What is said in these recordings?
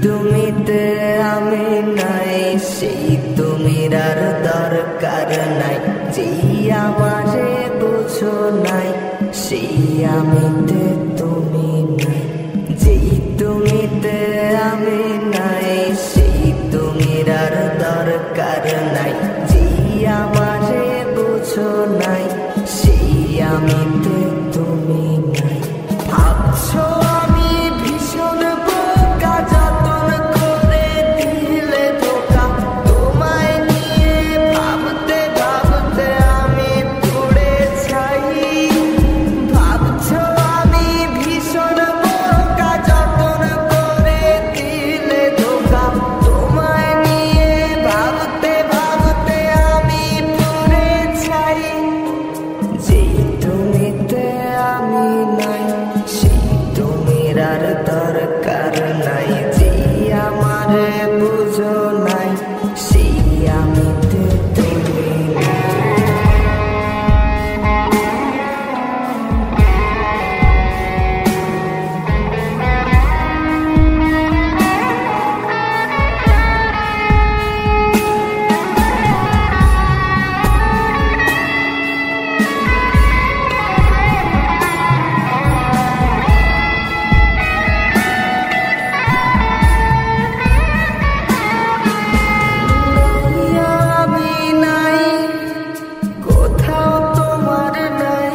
তুমিতে আমি নাই, সেই তুমির আর দরকার নাই। যেই আমারে বুঝো নাই, সেই আমিতে তুমি নাই। যেই তুমিতে আমি নাই, সেই তুমির আর দরকার নাই। যেই আমারে বুঝো নাই, সেই আমিতে তুমি নাই। ভাবছো আমি ভীষণ বোকা, যতন করে দিলে ধোকা। তোমায় নিয়ে ভাবতে ভাবতে আমি পুড়ে ছাই। ভাবছো আমি ভীষণ বোকা, যতন করে দিলে ধোকা। তোমায় নিয়ে ভাবতে ভাবতে আমি পুড়ে ছাই। যেই তুমিতে আমি নাই, সেই তুমির আর দরকার নাই। যেই আমারে বুঝো নাই, সেই আমিতে তুমি নাই। আমি নাই, কোথাও তোমার নাই।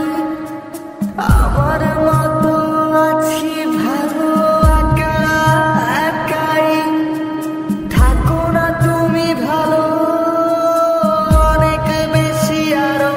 আমার মতো আছি ভালো একা একাই। থাকো না তুমি ভালো, অনেক বেশি আরো।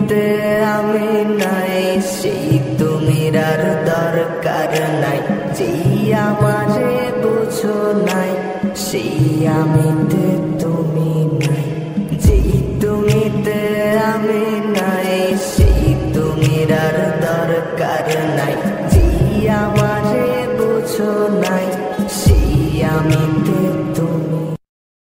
তুমিতে আমি নাই, সেই তুমির আর দরকার নাই। যেই আমারে বুঝো নাই, সেই আমিতে তুমি নাই। যেই তুমিতে আমি নাই, সেই তুমির আর দরকার নাই। যেই আমার